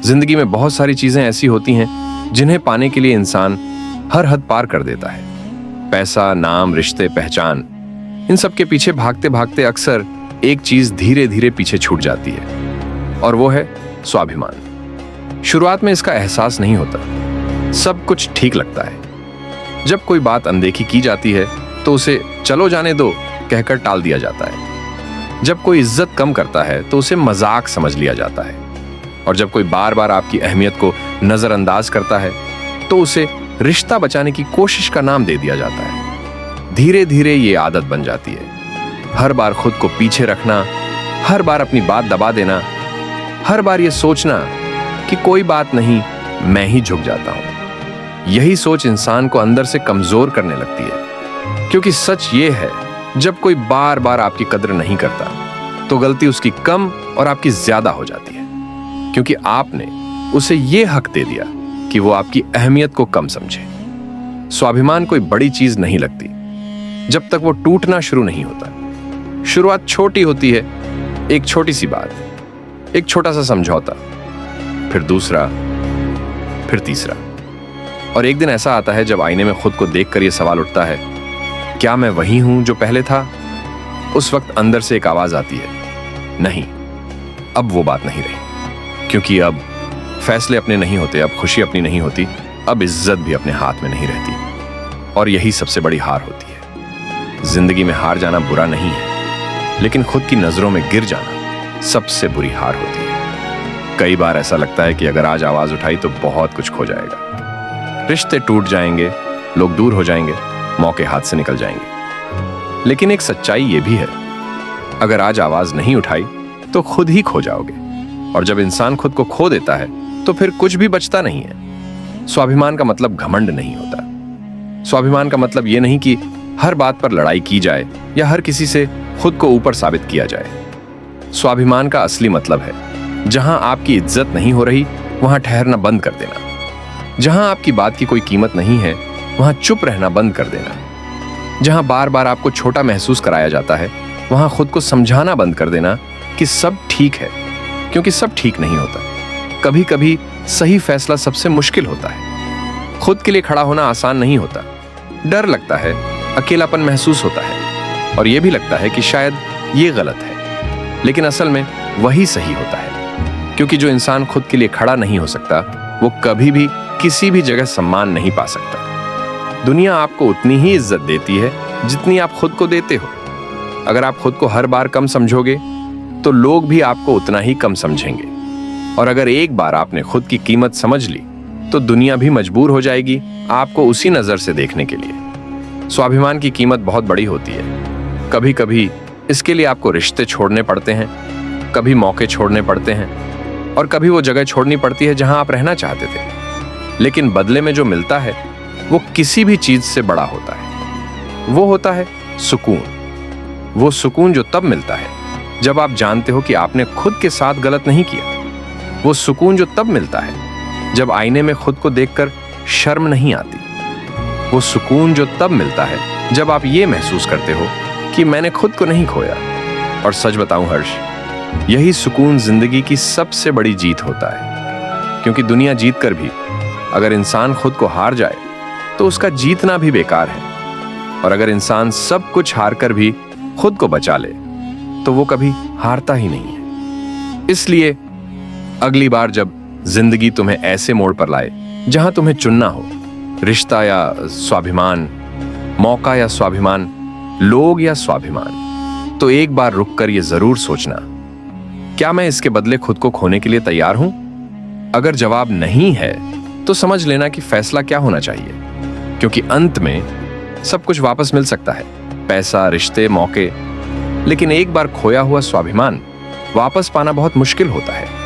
जिंदगी में बहुत सारी चीजें ऐसी होती हैं जिन्हें पाने के लिए इंसान हर हद पार कर देता है। पैसा, नाम, रिश्ते, पहचान, इन सब के पीछे भागते भागते अक्सर एक चीज धीरे धीरे पीछे छूट जाती है और वो है स्वाभिमान। शुरुआत में इसका एहसास नहीं होता, सब कुछ ठीक लगता है। जब कोई बात अनदेखी की जाती है तो उसे चलो जाने दो कहकर टाल दिया जाता है। जब कोई इज्जत कम करता है तो उसे मजाक समझ लिया जाता है और जब कोई बार बार आपकी अहमियत को नजरअंदाज करता है तो उसे रिश्ता बचाने की कोशिश का नाम दे दिया जाता है। धीरे धीरे ये आदत बन जाती है। हर बार खुद को पीछे रखना, हर बार अपनी बात दबा देना, हर बार ये सोचना कि कोई बात नहीं, मैं ही झुक जाता हूं। यही सोच इंसान को अंदर से कमजोर करने लगती है, क्योंकि सच ये है, जब कोई बार बार आपकी कद्र नहीं करता तो गलती उसकी कम और आपकी ज्यादा हो जाती है, क्योंकि आपने उसे ये हक दे दिया कि वो आपकी अहमियत को कम समझे। स्वाभिमान कोई बड़ी चीज नहीं लगती जब तक वो टूटना शुरू नहीं होता। शुरुआत छोटी होती है, एक छोटी सी बात, एक छोटा सा समझौता, फिर दूसरा, फिर तीसरा, और एक दिन ऐसा आता है जब आईने में खुद को देखकर यह सवाल उठता है, क्या मैं वही हूं जो पहले था? उस वक्त अंदर से एक आवाज आती है, नहीं, अब वो बात नहीं रही, क्योंकि अब फैसले अपने नहीं होते, अब खुशी अपनी नहीं होती, अब इज्जत भी अपने हाथ में नहीं रहती। और यही सबसे बड़ी हार होती है। जिंदगी में हार जाना बुरा नहीं है, लेकिन खुद की नजरों में गिर जाना सबसे बुरी हार होती है। कई बार ऐसा लगता है कि अगर आज आवाज उठाई तो बहुत कुछ खो जाएगा। रिश्ते टूट जाएंगे, लोग दूर हो जाएंगे, मौके हाथ से निकल जाएंगे। लेकिन एक सच्चाई यह भी है, अगर आज आवाज नहीं उठाई तो खुद ही खो जाओगे। और जब इंसान खुद को खो देता है तो फिर कुछ भी बचता नहीं है। स्वाभिमान का मतलब घमंड नहीं होता। स्वाभिमान का मतलब यह नहीं कि हर बात पर लड़ाई की जाए या हर किसी से खुद को ऊपर साबित किया जाए। स्वाभिमान का असली मतलब है, जहां आपकी इज्जत नहीं हो रही वहां ठहरना बंद कर देना। जहां आपकी बात की कोई कीमत नहीं है वहां चुप रहना बंद कर देना। जहां बार बार आपको छोटा महसूस कराया जाता है वहां खुद को समझाना बंद कर देना कि सब ठीक है, क्योंकि सब ठीक नहीं होता। कभी कभी सही फैसला सबसे मुश्किल होता है। खुद के लिए खड़ा होना आसान नहीं होता। डर लगता है, अकेलापन महसूस होता है और यह भी लगता है कि शायद ये गलत है, लेकिन असल में वही सही होता है। क्योंकि जो इंसान खुद के लिए खड़ा नहीं हो सकता वो कभी भी किसी भी जगह सम्मान नहीं पा सकता। दुनिया आपको उतनी ही इज्जत देती है जितनी आप खुद को देते हो। अगर आप खुद को हर बार कम समझोगे तो लोग भी आपको उतना ही कम समझेंगे। और अगर एक बार आपने खुद की कीमत समझ ली तो दुनिया भी मजबूर हो जाएगी आपको उसी नजर से देखने के लिए। स्वाभिमान की कीमत बहुत बड़ी होती है। कभी कभी इसके लिए आपको रिश्ते छोड़ने पड़ते हैं, कभी मौके छोड़ने पड़ते हैं और कभी वो जगह छोड़नी पड़ती है जहां आप रहना चाहते थे। लेकिन बदले में जो मिलता है वो किसी भी चीज से बड़ा होता है। वो होता है सुकून। वो सुकून जो तब मिलता है जब आप जानते हो कि आपने खुद के साथ गलत नहीं किया। वो सुकून जो तब मिलता है जब आईने में खुद को देखकर शर्म नहीं आती। वो सुकून जो तब मिलता है जब आप ये महसूस करते हो कि मैंने खुद को नहीं खोया। और सच बताऊं हर्ष, यही सुकून जिंदगी की सबसे बड़ी जीत होता है। क्योंकि दुनिया जीत कर भी अगर इंसान खुद को हार जाए तो उसका जीतना भी बेकार है। और अगर इंसान सब कुछ हार कर भी खुद को बचा ले तो वो कभी हारता ही नहीं है। इसलिए अगली बार जब जिंदगी तुम्हें ऐसे मोड़ पर लाए जहां तुम्हें चुनना हो, रिश्ता या स्वाभिमान, मौका या स्वाभिमान, लोग या स्वाभिमान, तो एक बार रुककर यह जरूर सोचना, क्या मैं इसके बदले खुद को खोने के लिए तैयार हूं? अगर जवाब नहीं है तो समझ लेना कि फैसला क्या होना चाहिए, क्योंकि अंत में सब कुछ वापस मिल सकता है, पैसा, रिश्ते, मौके, लेकिन एक बार खोया हुआ स्वाभिमान वापस पाना बहुत मुश्किल होता है।